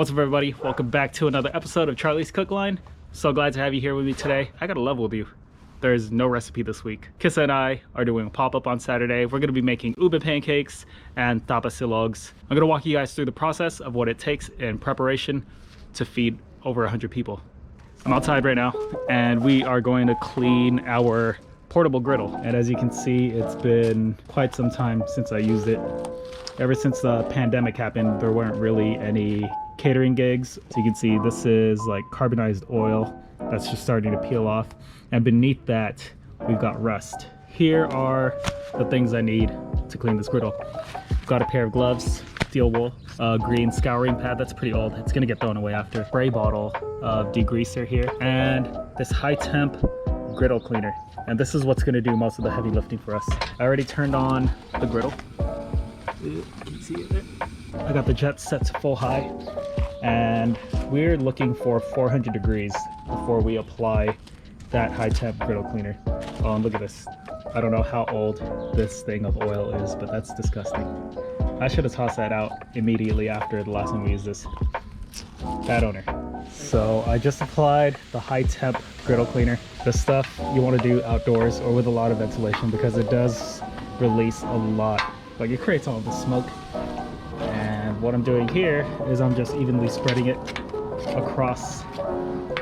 What's up, everybody? Welcome back to another episode of Charlie's Cook Line. So glad to have you here with me today. I got a level with you. There's no recipe this week. Kissa and I are doing a pop-up on Saturday. We're gonna be making Ube Pancakes and TapSilogs. I'm gonna walk you guys through the process of what it takes in preparation to feed over 100 people. I'm outside right now and we are going to clean our portable griddle. And as you can see, it's been quite some time since I used it. Ever since the pandemic happened, there weren't really any catering gigs. So you can see this is like carbonized oil that's just starting to peel off. And beneath that, we've got rust. Here are the things I need to clean this griddle. Got a pair of gloves, steel wool, a green scouring pad that's pretty old. It's gonna get thrown away after. Spray bottle of degreaser here, and this high temp griddle cleaner. And this is what's gonna do most of the heavy lifting for us. I already turned on the griddle. You can see it there. I got the jet set to full high, and we're looking for 400 degrees before we apply that high temp griddle cleaner. Oh, and look at this. I don't know how old this thing of oil is, but that's disgusting. I should have tossed that out immediately after the last time we used this. Bad owner. So I just applied the high temp griddle cleaner. This stuff you want to do outdoors or with a lot of ventilation because it does release a lot. Like, it creates all of the smoke. And what I'm doing here is I'm just evenly spreading it across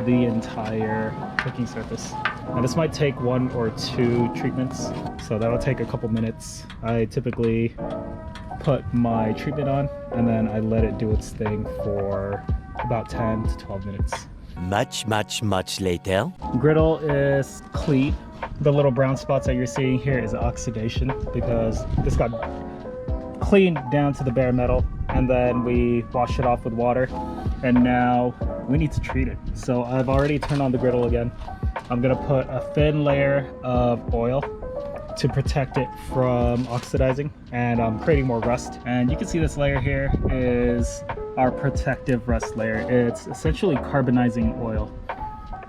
the entire cooking surface. Now this might take 1 or 2 treatments, so that'll take a couple minutes. I typically put my treatment on and then I let it do its thing for about 10 to 12 minutes. Much later. Griddle is clean. The little brown spots that you're seeing here is oxidation because this got cleaned down to the bare metal and then we washed it off with water, and now we need to treat it. So I've already turned on the griddle again. I'm gonna put a thin layer of oil to protect it from oxidizing, and I'm creating more rust. And you can see this layer here is our protective rust layer. It's essentially carbonizing oil,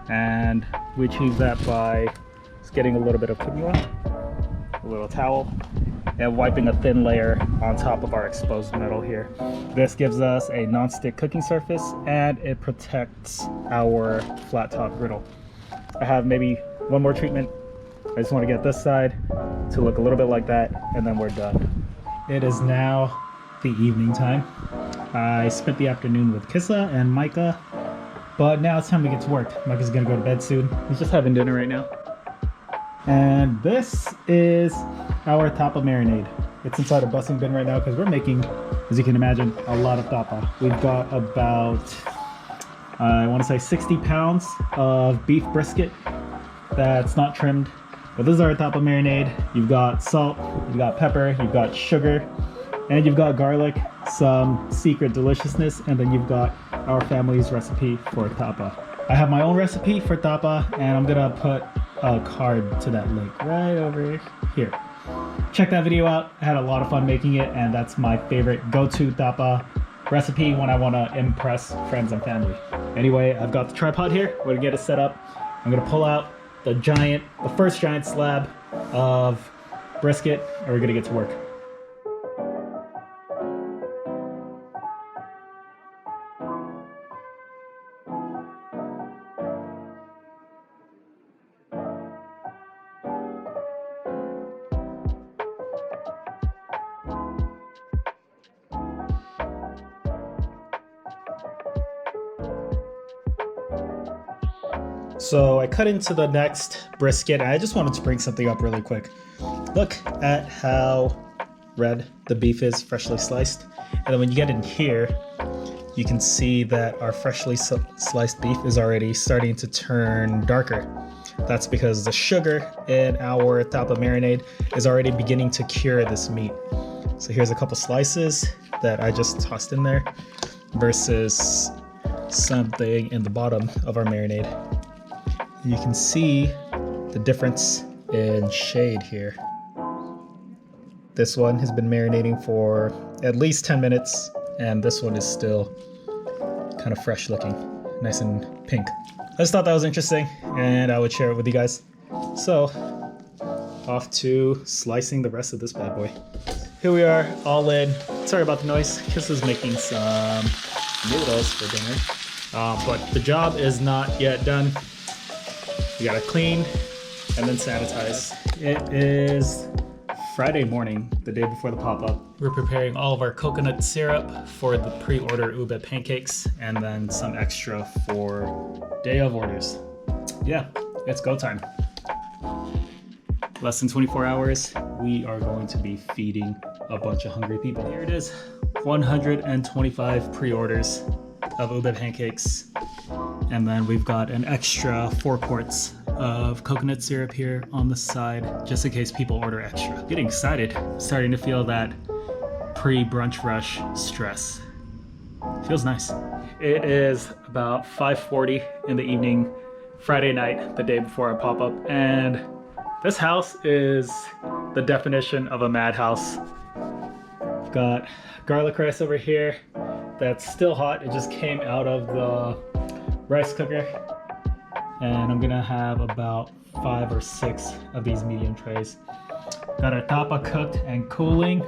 and we achieve that by just getting a little bit of cooking oil, a little towel, and wiping a thin layer on top of our exposed metal here. This gives us a non-stick cooking surface and it protects our flat top griddle. I have maybe one more treatment. I just want to get this side to look a little bit like that, and then we're done. It is now the evening time. I spent the afternoon with Kissa and Micah, but now it's time to get to work. Micah's gonna go to bed soon. He's just having dinner right now. And this is our tapa marinade. It's inside a busing bin right now because we're making, as you can imagine, a lot of tapa. We've got about, I want to say 60 pounds of beef brisket that's not trimmed. But this is our tapa marinade. You've got salt, you've got pepper, you've got sugar, and you've got garlic, some secret deliciousness, and then you've got our family's recipe for tapa. I have my own recipe for tapa, and I'm gonna put a card to that link right over here. Check that video out. I had a lot of fun making it, and that's my favorite go-to tapa recipe when I want to impress friends and family. Anyway, I've got the tripod here. We're gonna get it set up. I'm gonna pull out the first giant slab of brisket, and we're gonna get to work. So I cut into the next brisket, and I just wanted to bring something up really quick. Look at how red the beef is, freshly sliced. And then when you get in here, you can see that our freshly sliced beef is already starting to turn darker. That's because the sugar in our tapa marinade is already beginning to cure this meat. So here's a couple slices that I just tossed in there versus something in the bottom of our marinade. You can see the difference in shade here. This one has been marinating for at least 10 minutes, and this one is still kind of fresh looking, nice and pink. I just thought that was interesting, and I would share it with you guys. So, off to slicing the rest of this bad boy. Here we are, all in. Sorry about the noise. Kissa's making some noodles for dinner. But the job is not yet done. We gotta clean and then sanitize. It is Friday morning, the day before the pop-up. We're preparing all of our coconut syrup for the pre-order Ube Pancakes and then some extra for day of orders. Yeah, it's go time. Less than 24 hours, we are going to be feeding a bunch of hungry people. Here it is, 125 pre-orders of Ube Pancakes. And then we've got an extra 4 quarts of coconut syrup here on the side, just in case people order extra. Getting excited, starting to feel that pre-brunch rush stress. Feels nice. It is about 5:40 in the evening, Friday night, the day before our pop-up, and this house is the definition of a madhouse. I've got garlic rice over here that's still hot. It just came out of the rice cooker. And I'm gonna have about 5 or 6 of these medium trays. Got our tapa cooked and cooling.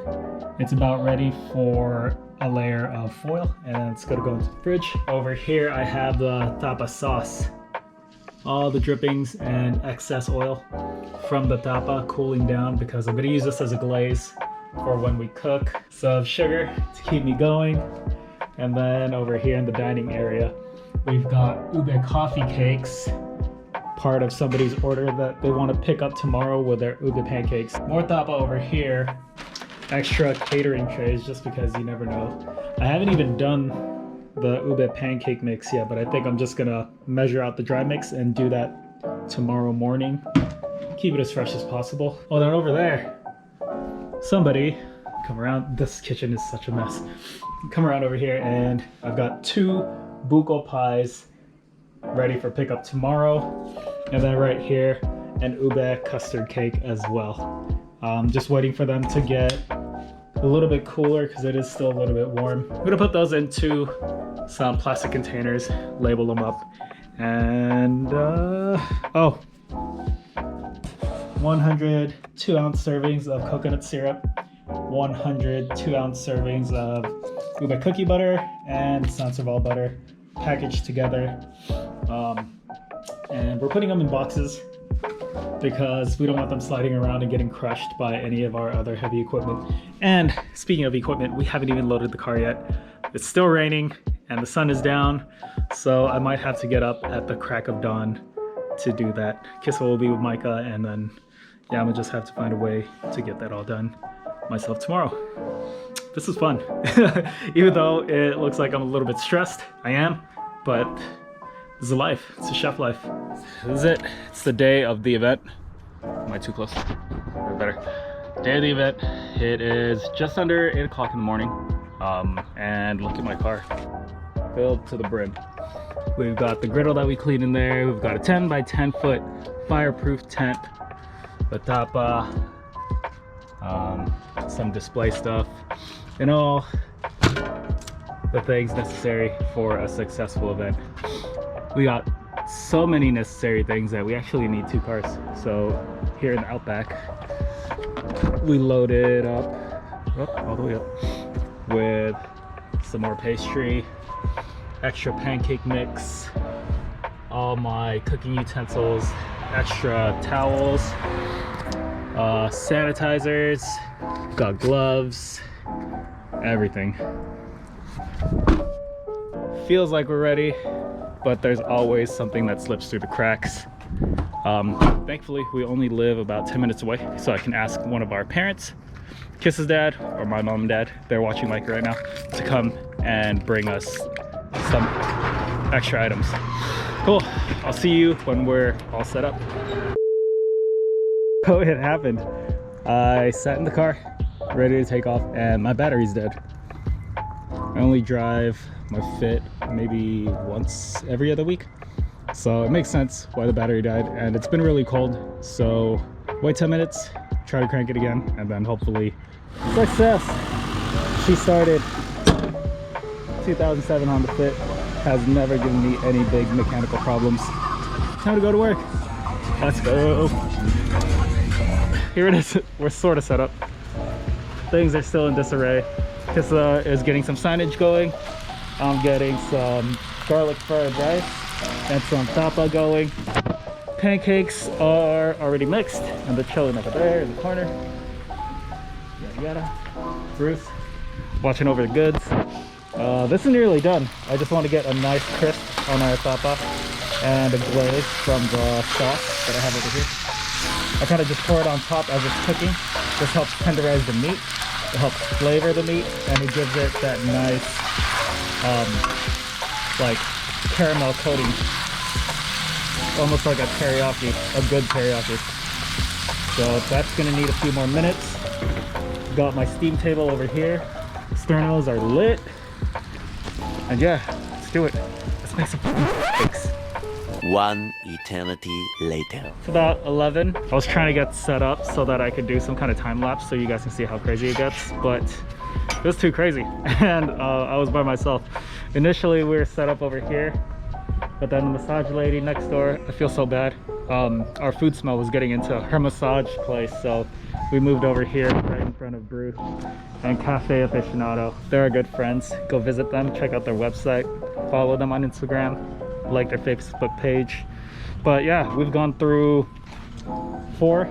It's about ready for a layer of foil, and it's gonna go into the fridge. Over here I have the tapa sauce. All the drippings and excess oil from the tapa cooling down because I'm gonna use this as a glaze for when we cook. Some sugar to keep me going. And then over here in the dining area, we've got Ube coffee cakes, part of somebody's order that they want to pick up tomorrow with their Ube pancakes. More tapa over here, extra catering trays just because you never know. I haven't even done the Ube pancake mix yet, but I think I'm just gonna measure out the dry mix and do that tomorrow morning. Keep it as fresh as possible. Oh, then over there, somebody come around. This kitchen is such a mess. Come around over here and I've got 2 buko pies ready for pickup tomorrow, and then right here an ube custard cake as well. Just waiting for them to get a little bit cooler because it is still a little bit warm. I'm gonna put those into some plastic containers, label them up, and 100 2-ounce servings of coconut syrup, 100 2-ounce servings of ube cookie butter and Sancerval butter packaged together. And we're putting them in boxes because we don't want them sliding around and getting crushed by any of our other heavy equipment. And speaking of equipment, we haven't even loaded the car yet. It's still raining and the sun is down, so I might have to get up at the crack of dawn to do that. Kissa will be with Micah, and then yeah, I'm gonna just have to find a way to get that all done myself tomorrow. This is fun. Even though it looks like I'm a little bit stressed, I am, but this is life. It's a chef life. This is it. It's the day of the event. Am I too close? Or better. Day of the event. It is just under 8 o'clock in the morning. And look at my car. Filled to the brim. We've got the griddle that we cleaned in there. We've got a 10 by 10 foot fireproof tent. The tapa. Some display stuff. And all the things necessary for a successful event. We got so many necessary things that we actually need 2 cars. So here in the Outback, we loaded up all the way up with some more pastry, extra pancake mix, all my cooking utensils, extra towels, sanitizers, got gloves, everything. Feels like we're ready, but there's always something that slips through the cracks. Thankfully, we only live about 10 minutes away, so I can ask one of our parents, Kiss's dad, or my mom and dad, they're watching Micah right now, to come and bring us some extra items. Cool, I'll see you when we're all set up. Oh, it happened. I sat in the car, ready to take off, and my battery's dead. I only drive my Fit maybe once every other week, so it makes sense why the battery died. And it's been really cold, so wait 10 minutes, try to crank it again, and then hopefully success. She started 2007 Honda Fit, has never given me any big mechanical problems. Time to go to work. Let's go. Here it is. We're sort of set up. Things are still in disarray. Kissa is getting some signage going. I'm getting some garlic fried rice and some tapa going. Pancakes are already mixed and they're chilling over there in the corner. Yada yada. Bruce watching over the goods. This is nearly done. I just want to get a nice crisp on our tapa and a glaze from the sauce that I have over here. I kind of just pour it on top as it's cooking. This helps tenderize the meat. It helps flavor the meat and it gives it that nice like caramel coating. Almost like a teriyaki, a good teriyaki. So that's gonna need a few more minutes. Got my steam table over here. Sternos are lit. And yeah, let's do it. Let's make some pancakes. One eternity later. It's about 11. I was trying to get set up so that I could do some kind of time lapse so you guys can see how crazy it gets, but it was too crazy. And I was by myself. Initially we were set up over here, but then the massage lady next door, I feel so bad. Our food smell was getting into her massage place, so we moved over here right in front of Bruce and Café Aficionado. They're our good friends. Go visit them, check out their website, follow them on Instagram, like their Facebook page. But yeah, we've gone through 4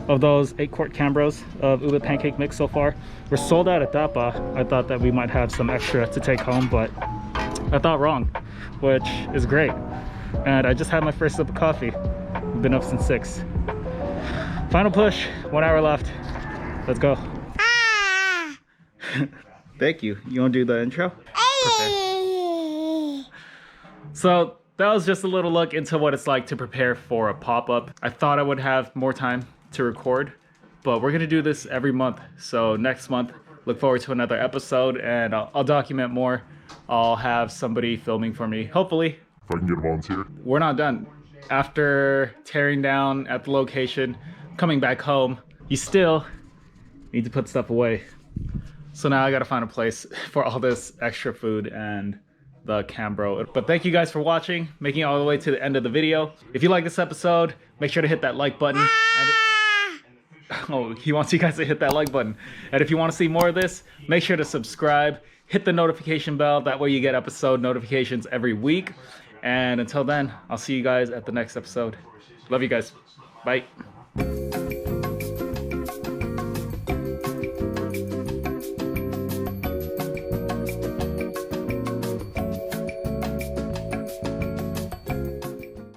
of those 8-quart Cambros of Ube pancake mix so far. We're sold out at tapa. I thought that we might have some extra to take home, but I thought wrong, which is great. And I just had my first sip of coffee. We've been up since 6. Final push, 1 hour left. Let's go. Thank you. You want to do the intro? Okay. So that was just a little look into what it's like to prepare for a pop-up. I thought I would have more time to record, but we're gonna do this every month. So next month, look forward to another episode and I'll document more. I'll have somebody filming for me, hopefully. If I can get a volunteer. We're not done. After tearing down at the location, coming back home, you still need to put stuff away. So now I gotta find a place for all this extra food and the Cambro. But thank you guys for watching, making it all the way to the end of the video. If you like this episode, make sure to hit that like button. Oh, he wants you guys to hit that like button. And if you want to see more of this, make sure to subscribe, hit the notification bell. That way you get episode notifications every week. And until then, I'll see you guys at the next episode. Love you guys. Bye.